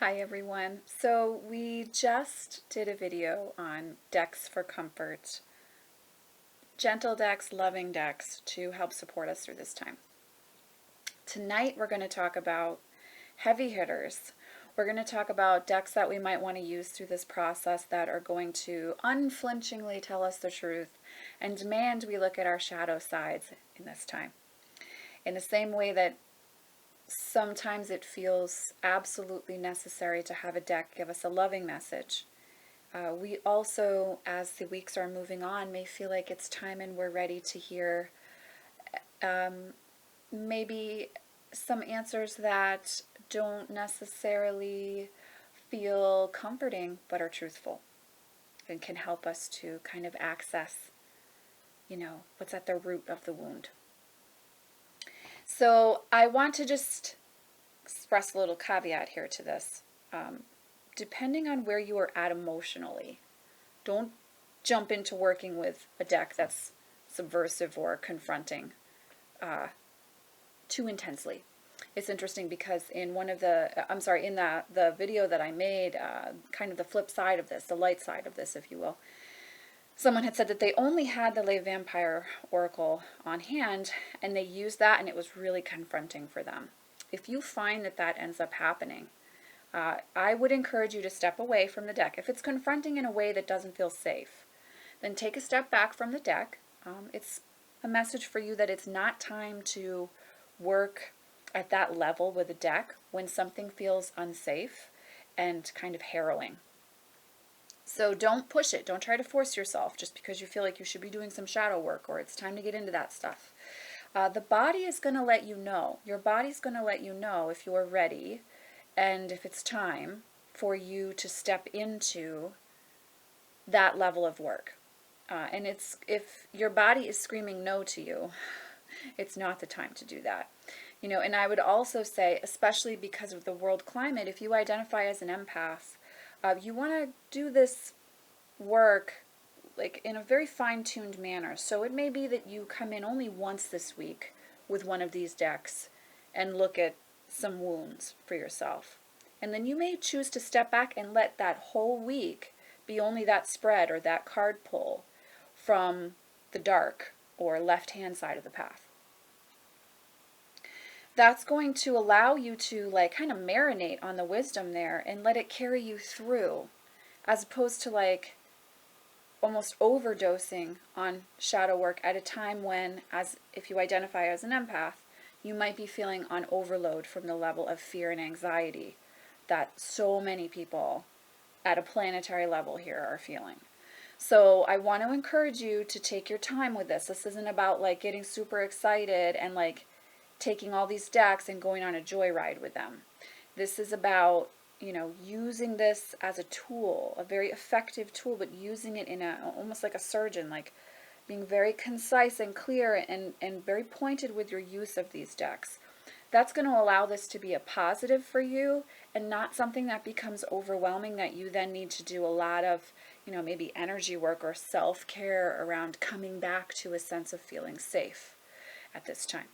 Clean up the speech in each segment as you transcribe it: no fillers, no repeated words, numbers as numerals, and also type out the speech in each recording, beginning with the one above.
Hi everyone. So we just did a video on decks for comfort, gentle decks, loving decks to help support us through this time. Tonight we're going to talk about heavy hitters. We're going to talk about decks that we might want to use through this process that are going to unflinchingly tell us the truth and demand we look at our shadow sides in this time. In the same way that sometimes it feels absolutely necessary to have a deck give us a loving message. We also, as the weeks are moving on, may feel like it's time and we're ready to hear maybe some answers that don't necessarily feel comforting but are truthful and can help us to kind of access, what's at the root of the wound. So I want to just express a little caveat here to this. Depending on where you are at emotionally, don't jump into working with a deck that's subversive or confronting too intensely. It's interesting because in the video that I made, kind of the flip side of this, the light side of this, if you will, someone had said that they only had the Lay Vampire Oracle on hand and they used that and it was really confronting for them. If you find that that ends up happening, I would encourage you to step away from the deck. If it's confronting in a way that doesn't feel safe, then take a step back from the deck. It's a message for you that it's not time to work at that level with a deck when something feels unsafe and kind of harrowing. So don't push it. Don't try to force yourself just because you feel like you should be doing some shadow work or it's time to get into that stuff. The body is going to let you know. Your body's going to let you know if you're ready and if it's time for you to step into that level of work. And if your body is screaming no to you, it's not the time to do that. And I would also say, especially because of the world climate, if you identify as an empath, you want to do this work like in a very fine-tuned manner. So it may be that you come in only once this week with one of these decks and look at some wounds for yourself. And then you may choose to step back and let that whole week be only that spread or that card pull from the dark or left-hand side of the path. That's going to allow you to kind of marinate on the wisdom there and let it carry you through, as opposed to almost overdosing on shadow work at a time when, as if you identify as an empath, you might be feeling on overload from the level of fear and anxiety that so many people at a planetary level here are feeling. So I want to encourage you to take your time with this. This isn't about getting super excited and taking all these decks and going on a joyride with them. This is about, using this as a tool, a very effective tool, but using it in almost like a surgeon, being very concise and clear and very pointed with your use of these decks. That's going to allow this to be a positive for you and not something that becomes overwhelming that you then need to do a lot of, maybe energy work or self-care around coming back to a sense of feeling safe at this time.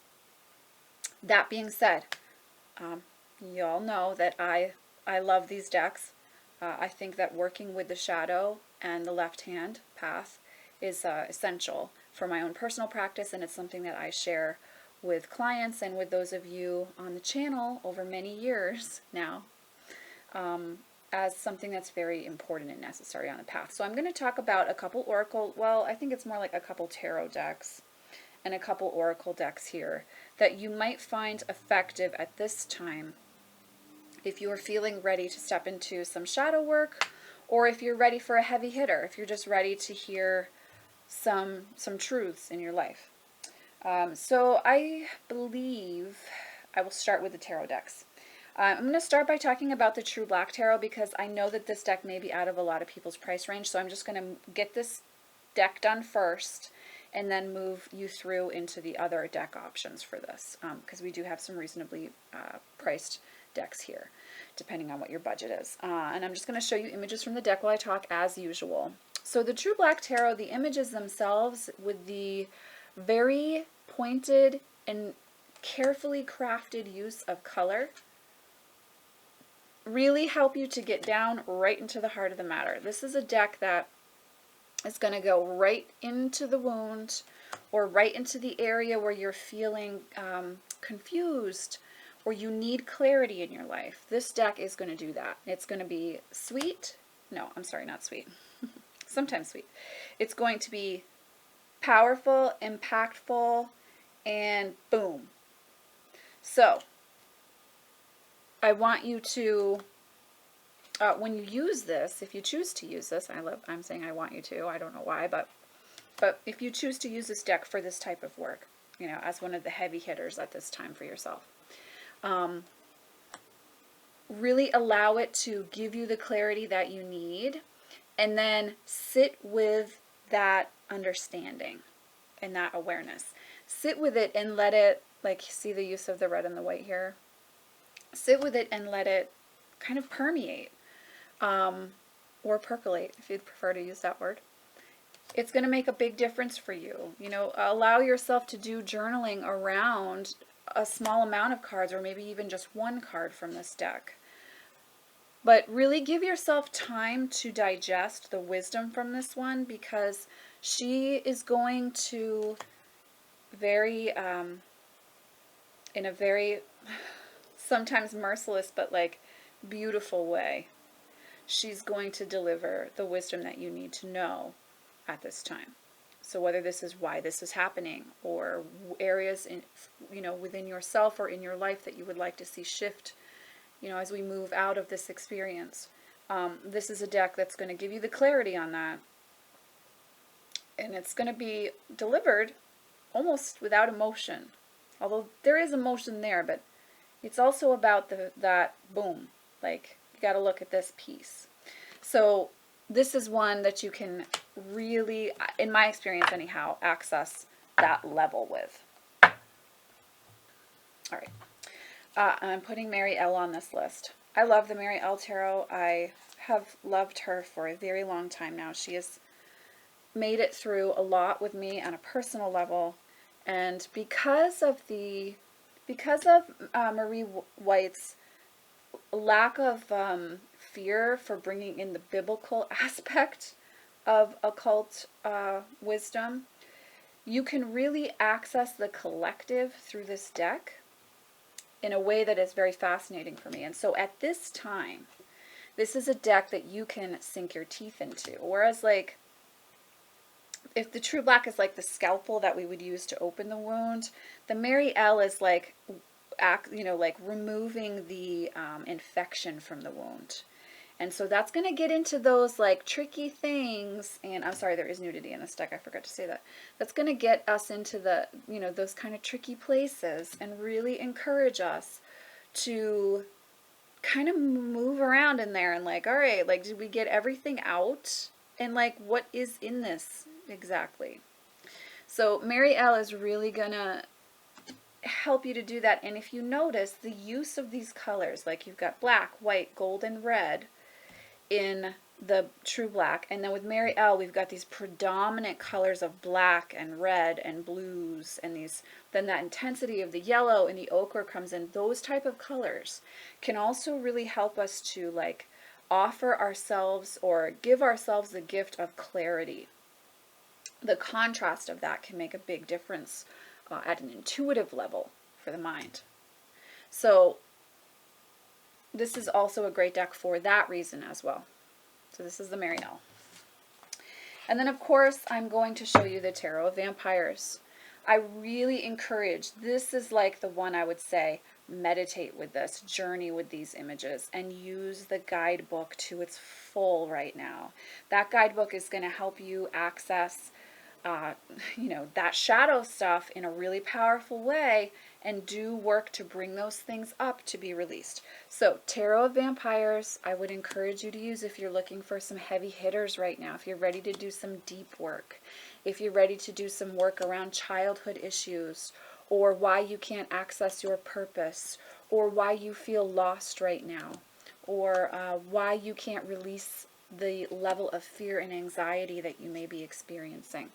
That being said, you all know that I love these decks. I think that working with the shadow and the left-hand path is essential for my own personal practice, and it's something that I share with clients and with those of you on the channel over many years now as something that's very important and necessary on the path. So I'm going to talk about a couple oracle, I think it's more like a couple tarot decks and a couple oracle decks here that you might find effective at this time if you are feeling ready to step into some shadow work, or if you're ready for a heavy hitter, if you're just ready to hear some truths in your life. So I believe I will start with the tarot decks. I'm going to start by talking about the True Black Tarot because I know that this deck may be out of a lot of people's price range, so I'm just going to get this deck done first and then move you through into the other deck options for this, because we do have some reasonably priced decks here, depending on what your budget is. And I'm just going to show you images from the deck while I talk as usual. So the True Black Tarot, the images themselves with the very pointed and carefully crafted use of color really help you to get down right into the heart of the matter. This is a deck that is going to go right into the wound, or right into the area where you're feeling confused, or you need clarity in your life. This deck is going to do that. It's going to be sweet. No, I'm sorry, not sweet. Sometimes sweet. It's going to be powerful, impactful, and boom. So, I want you to, when you use this, if you choose to use this, I'm saying I want you to, I don't know why, but if you choose to use this deck for this type of work, you know, as one of the heavy hitters at this time for yourself, really allow it to give you the clarity that you need, and then sit with that understanding and that awareness. Sit with it and let it, like, see the use of the red and the white here? Sit with it and let it kind of permeate, or percolate, if you'd prefer to use that word. It's going to make a big difference for you. You know, allow yourself to do journaling around a small amount of cards, or maybe even just one card from this deck. But really give yourself time to digest the wisdom from this one, because she is going to in a very sometimes merciless but like beautiful way, she's going to deliver the wisdom that you need to know at this time. So whether this is why this is happening, or areas in, you know, within yourself or in your life that you would like to see shift, you know, as we move out of this experience, this is a deck that's going to give you the clarity on that, and it's going to be delivered almost without emotion, although there is emotion there, but it's also about that boom, like, you got to look at this piece. So this is one that you can really, in my experience anyhow, access that level with. All right. I'm putting Marielle on this list. I love the Marielle Tarot. I have loved her for a very long time now. She has made it through a lot with me on a personal level, and because of Marie White's lack of fear for bringing in the biblical aspect of occult wisdom, you can really access the collective through this deck in a way that is very fascinating for me. And so at this time, this is a deck that you can sink your teeth into. Whereas, like, if the True Black is like the scalpel that we would use to open the wound, the Marielle is like, like removing the infection from the wound. And so that's going to get into those like tricky things, and I'm sorry, there is nudity in this deck, I forgot to say that. That's going to get us into the, you know, those kind of tricky places, and really encourage us to kind of move around in there and like, all right, like, did we get everything out? And like, what is in this exactly? So Marielle is really going to help you to do that. And if you notice the use of these colors, like you've got black, white, gold, and red in the True Black, and then with Marielle we've got these predominant colors of black and red and blues, and then that intensity of the yellow and the ochre comes in. Those type of colors can also really help us to like offer ourselves or give ourselves the gift of clarity. The contrast of that can make a big difference at an intuitive level for the mind. So this is also a great deck for that reason as well. So this is the Marielle. And then of course I'm going to show you the Tarot of Vampires. I really encourage, this is like the one I would say, meditate with this, journey with these images, and use the guidebook to its full right now. That guidebook is going to help you access that shadow stuff in a really powerful way, and do work to bring those things up to be released. So Tarot of Vampires, I would encourage you to use if you're looking for some heavy hitters right now, if you're ready to do some deep work, if you're ready to do some work around childhood issues, or why you can't access your purpose, or why you feel lost right now, or why you can't release the level of fear and anxiety that you may be experiencing.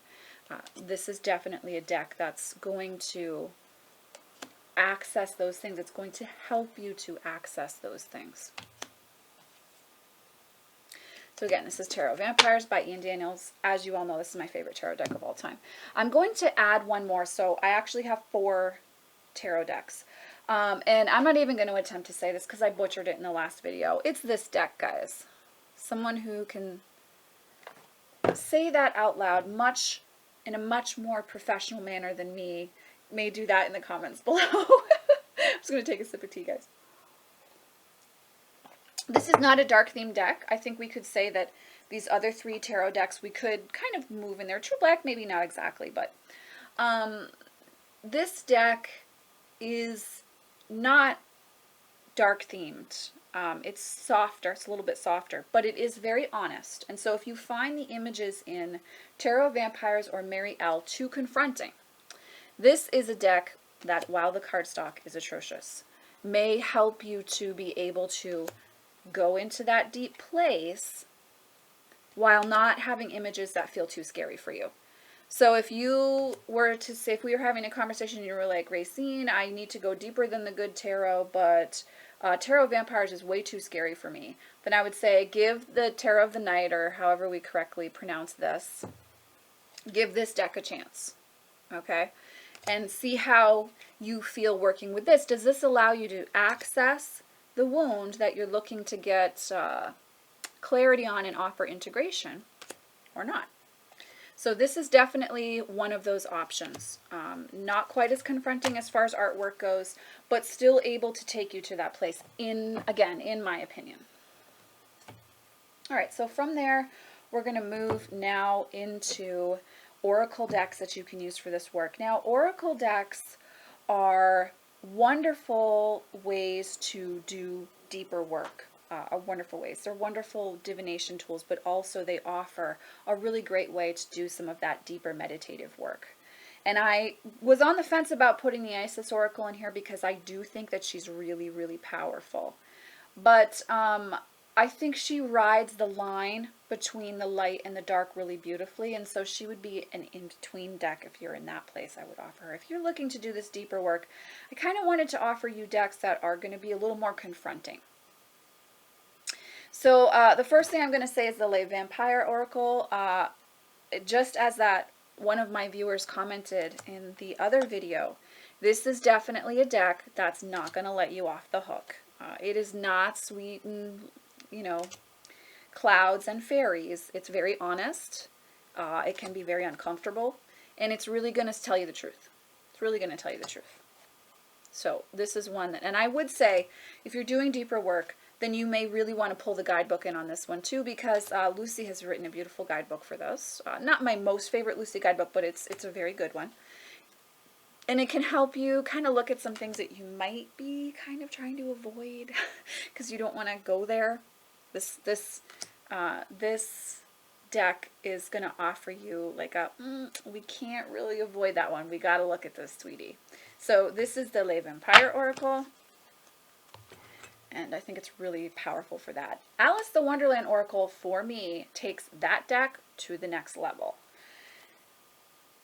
This is definitely a deck that's going to access those things. It's going to help you to access those things. So again, this is Tarot Vampires by Ian Daniels. As you all know, this is my favorite tarot deck of all time. I'm going to add one more. So I actually have 4 tarot decks. And I'm not even going to attempt to say this because I butchered it in the last video. It's this deck, guys. Someone who can say that out loud in a much more professional manner than me may do that in the comments below. I'm just going to take a sip of tea, guys. This is not a dark themed deck. I think we could say that these other 3 tarot decks we could kind of move in there. True Black, maybe not exactly, but this deck is not dark themed. It's softer, it's a little bit softer, but it is very honest. And so if you find the images in Tarot Vampires or Marielle to Confronting, this is a deck that, while the cardstock is atrocious, may help you to be able to go into that deep place while not having images that feel too scary for you. So if you were to say, if we were having a conversation and you were like, Racine, I need to go deeper than the good tarot, but Tarot Vampires is way too scary for me, then I would say give the Tarot of the Night, or however we correctly pronounce this, give this deck a chance, okay? And see how you feel working with this. Does this allow you to access the wound that you're looking to get clarity on and offer integration, or not? So this is definitely one of those options. Not quite as confronting as far as artwork goes, but still able to take you to that place, again, in my opinion. All right, so from there, we're going to move now into oracle decks that you can use for this work. Now, oracle decks are wonderful ways to do deeper work. Wonderful ways. They're wonderful divination tools, but also they offer a really great way to do some of that deeper meditative work. And I was on the fence about putting the Isis Oracle in here because I do think that she's really, really powerful. But I think she rides the line between the light and the dark really beautifully, and so she would be an in-between deck if you're in that place. I would offer her. If you're looking to do this deeper work, I kind of wanted to offer you decks that are going to be a little more confronting. So the first thing I'm going to say is the Le Vampire Oracle. Just as that one of my viewers commented in the other video, this is definitely a deck that's not going to let you off the hook. It is not sweet and, you know, clouds and fairies. It's very honest. It can be very uncomfortable, and it's really going to tell you the truth. It's really going to tell you the truth. So this is one that, and I would say if you're doing deeper work, then you may really want to pull the guidebook in on this one too, because Lucy has written a beautiful guidebook for this. Not my most favorite Lucy guidebook, but it's a very good one. And it can help you kind of look at some things that you might be kind of trying to avoid because you don't want to go there. This deck is going to offer you like a, we can't really avoid that one. We got to look at this, sweetie. So this is the Le Vampire Oracle. And I think it's really powerful for that. Alice the Wonderland Oracle, for me, takes that deck to the next level.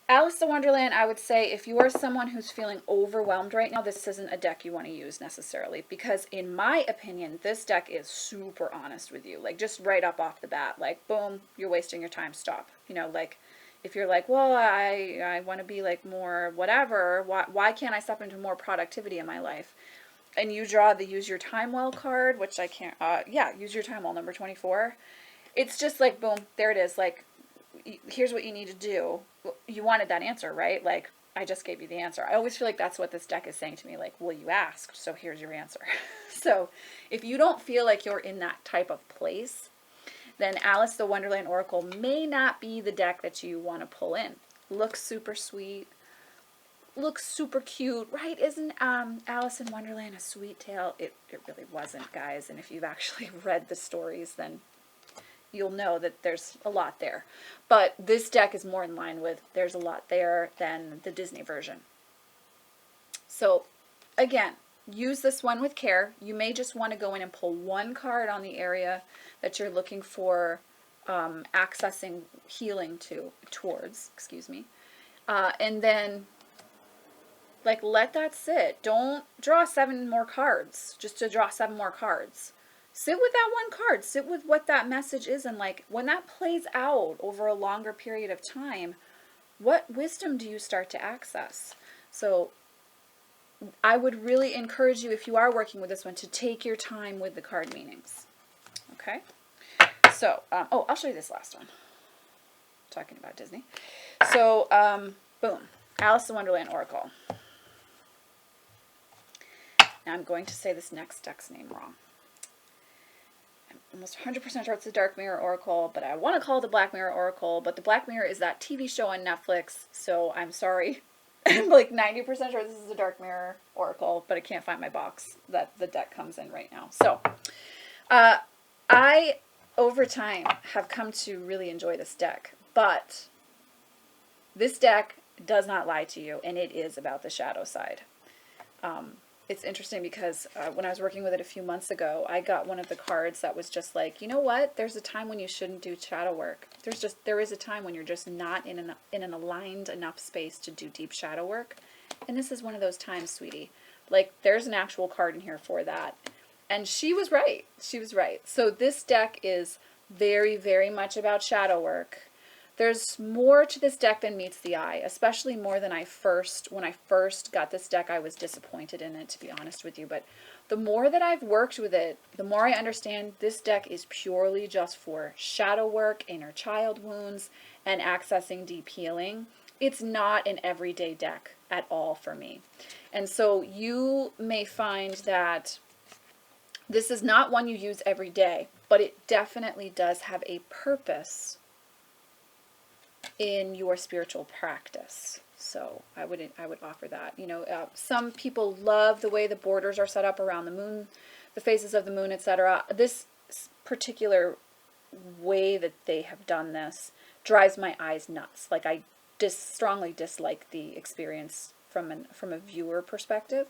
Alice the Wonderland, I would say, if you are someone who's feeling overwhelmed right now, this isn't a deck you want to use necessarily. Because in my opinion, this deck is super honest with you. Like, just right up off the bat. Like, boom, you're wasting your time, stop. You know, like, if you're like, well, I want to be, like, more whatever, why can't I step into more productivity in my life? And you draw the Use Your Time Well card, which I can't, yeah, Use Your Time Well, number 24. It's just like, boom, there it is. Like, here's what you need to do. You wanted that answer, right? Like, I just gave you the answer. I always feel like that's what this deck is saying to me. Like, well, you asked, so here's your answer. So if you don't feel like you're in that type of place, then Alice the Wonderland Oracle may not be the deck that you want to pull in. Looks super sweet. Looks super cute, right? Isn't Alice in Wonderland a sweet tale? It really wasn't, guys. And if you've actually read the stories, then you'll know that there's a lot there. But this deck is more in line with there's a lot there than the Disney version. So, again, use this one with care. You may just want to go in and pull one card on the area that you're looking for accessing healing towards, excuse me. And then, like, let that sit. Don't draw 7 more cards just to draw 7 more cards. Sit with that one card. Sit with what that message is. And like when that plays out over a longer period of time, what wisdom do you start to access? So I would really encourage you, if you are working with this one, to take your time with the card meanings. Okay? So, oh, I'll show you this last one. Talking about Disney. So, boom. Alice in Wonderland Oracle. Now I'm going to say this next deck's name wrong. I'm almost 100% sure it's the Dark Mirror Oracle, but I want to call it the Black Mirror Oracle, but the Black Mirror is that TV show on Netflix, so I'm sorry. I'm like 90% sure this is the Dark Mirror Oracle, but I can't find my box that the deck comes in right now. So, I, over time, have come to really enjoy this deck, but this deck does not lie to you, and it is about the shadow side. It's interesting because when I was working with it a few months ago, I got one of the cards that was just like, you know what? There's a time when you shouldn't do shadow work. There is a time when you're just not in an aligned enough space to do deep shadow work. And this is one of those times, sweetie. Like, there's an actual card in here for that. And she was right. She was right. So this deck is very, very much about shadow work. There's more to this deck than meets the eye, especially more than when I first got this deck, I was disappointed in it, to be honest with you. But the more that I've worked with it, the more I understand this deck is purely just for shadow work, inner child wounds, and accessing deep healing. It's not an everyday deck at all for me. And so you may find that this is not one you use every day, but it definitely does have a purpose in your spiritual practice. So I would offer that. You know, some people love the way the borders are set up around the moon, the phases of the moon, etc. This particular way that they have done this drives my eyes nuts. Like, I strongly dislike the experience from a viewer perspective,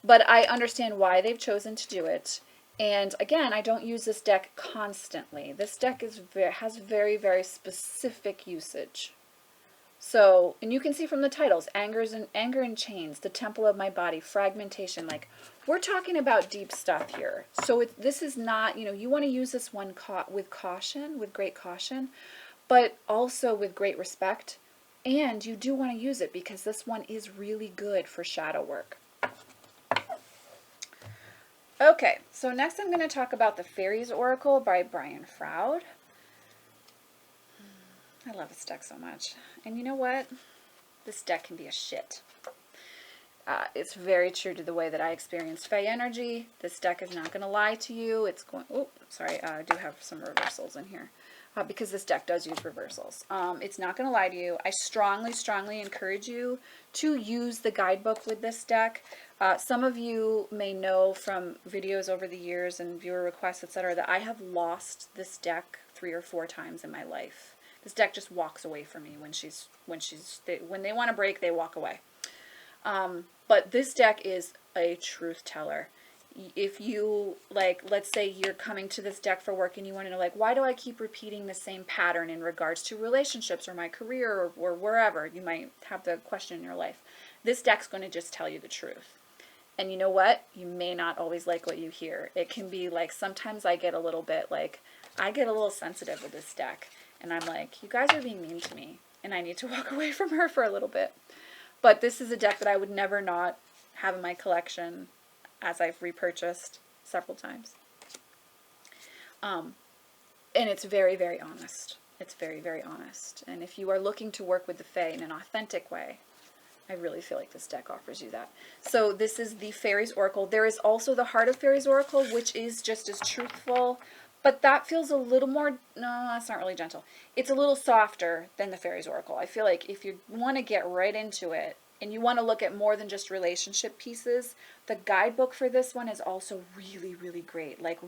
but I understand why they've chosen to do it. And again, I don't use this deck constantly. This deck has very, very specific usage. So, and you can see from the titles, Anger in Chains, The Temple of My Body, Fragmentation. Like, we're talking about deep stuff here. So this is not, you know, you want to use this one with caution, with great caution, but also with great respect. And you do want to use it because this one is really good for shadow work. Okay, so next I'm going to talk about the Fairies Oracle by Brian Froud. I love this deck so much. And you know what? This deck can be a shit. It's very true to the way that I experienced Fae energy. This deck is not going to lie to you. It's going... Oh, sorry, I do have some reversals in here. Because this deck does use reversals. It's not going to lie to you. I strongly, strongly encourage you to use the guidebook with this deck. Some of you may know from videos over the years and viewer requests, etc., that I have lost this deck 3 or 4 times in my life. This deck just walks away from me when they want to break, they walk away. But this deck is a truth teller. If you, like, let's say you're coming to this deck for work and you want to know, like, why do I keep repeating the same pattern in regards to relationships or my career or wherever you might have the question in your life, this deck's going to just tell you the truth. And you know what? You may not always like what you hear. It can be like, sometimes I get a little sensitive with this deck. And I'm like, you guys are being mean to me. And I need to walk away from her for a little bit. But this is a deck that I would never not have in my collection, as I've repurchased several times. And it's very, very honest. It's very, very honest. And if you are looking to work with the Fae in an authentic way, I really feel like this deck offers you that. So this is the Fairies Oracle. There is also the Heart of Fairies Oracle, which is just as truthful, but that feels a little more, no, that's not really gentle. It's a little softer than the Fairies Oracle. I feel like if you want to get right into it, and you want to look at more than just relationship pieces, the guidebook for this one is also really, really great. Like,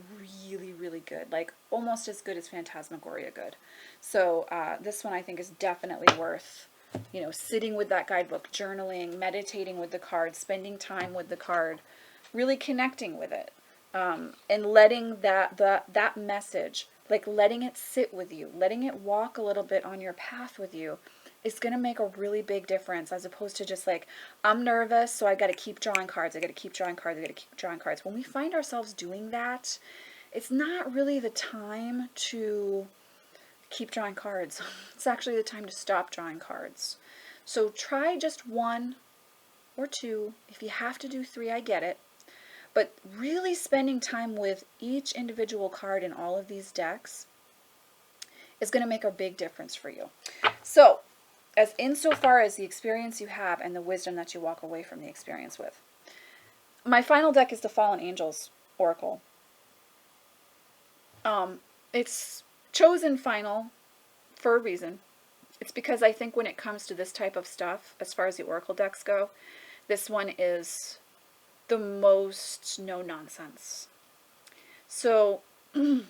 really, really good. Like, almost as good as Phantasmagoria good. So, this one I think is definitely worth, you know, sitting with that guidebook, journaling, meditating with the card, spending time with the card, really connecting with it, and letting that message, like letting it sit with you, letting it walk a little bit on your path with you, is going to make a really big difference, as opposed to just like, I'm nervous, so I got to keep drawing cards, I got to keep drawing cards, I got to keep drawing cards. When we find ourselves doing that, it's not really the time to keep drawing cards. It's actually the time to stop drawing cards. So try just 1 or 2. If you have to do 3, I get it. But really spending time with each individual card in all of these decks is going to make a big difference for you. So, as insofar as the experience you have and the wisdom that you walk away from the experience with. My final deck is the Fallen Angels Oracle. It's chosen final for a reason. It's because I think when it comes to this type of stuff, as far as the Oracle decks go, this one is the most no nonsense. So it's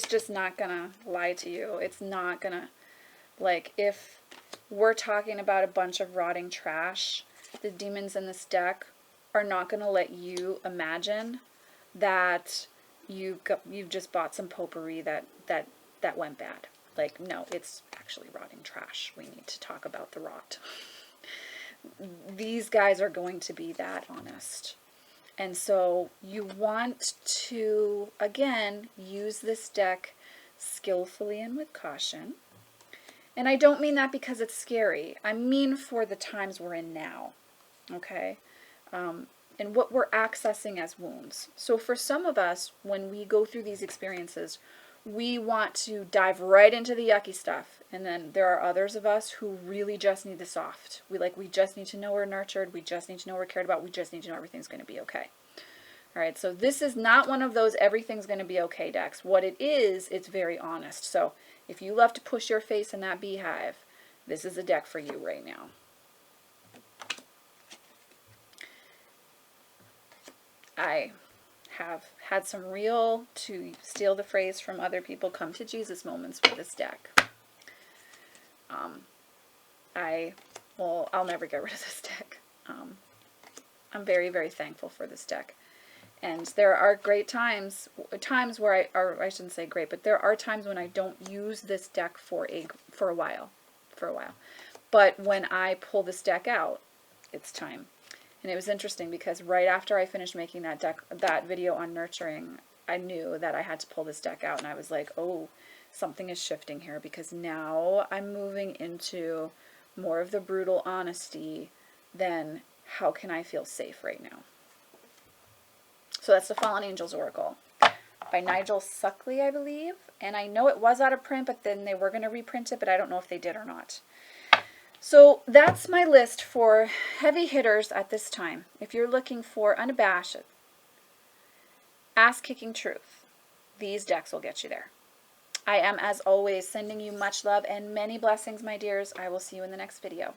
just not gonna lie to you. It's not gonna, like, if we're talking about a bunch of rotting trash, the demons in this deck are not gonna let you imagine that you've just bought some potpourri that went bad. Like, no, it's actually rotting trash. We need to talk about the rot. These guys are going to be that honest. And so you want to, again, use this deck skillfully and with caution. And I don't mean that because it's scary. I mean for the times we're in now. Okay? And what we're accessing as wounds. So for some of us, when we go through these experiences, we want to dive right into the yucky stuff. And then there are others of us who really just need the soft. We just need to know we're nurtured. We just need to know we're cared about. We just need to know everything's going to be okay. All right, so this is not one of those everything's going to be okay decks. What it is, it's very honest. So if you love to push your face in that beehive, this is a deck for you right now. I have had some real, to steal the phrase from other people, come to Jesus moments with this deck. I'll never get rid of this deck. I'm very, very thankful for this deck. And there are great times where I shouldn't say great, but there are times when I don't use this deck for a while. But when I pull this deck out, it's time. And it was interesting because right after I finished making that video on nurturing, I knew that I had to pull this deck out, and I was like, oh, something is shifting here, because now I'm moving into more of the brutal honesty than how can I feel safe right now. So that's the Fallen Angels Oracle by Nigel Suckley, I believe. And I know it was out of print, but then they were going to reprint it, but I don't know if they did or not. So that's my list for heavy hitters at this time. If you're looking for unabashed, ass-kicking truth, these decks will get you there. I am, as always, sending you much love and many blessings, my dears. I will see you in the next video.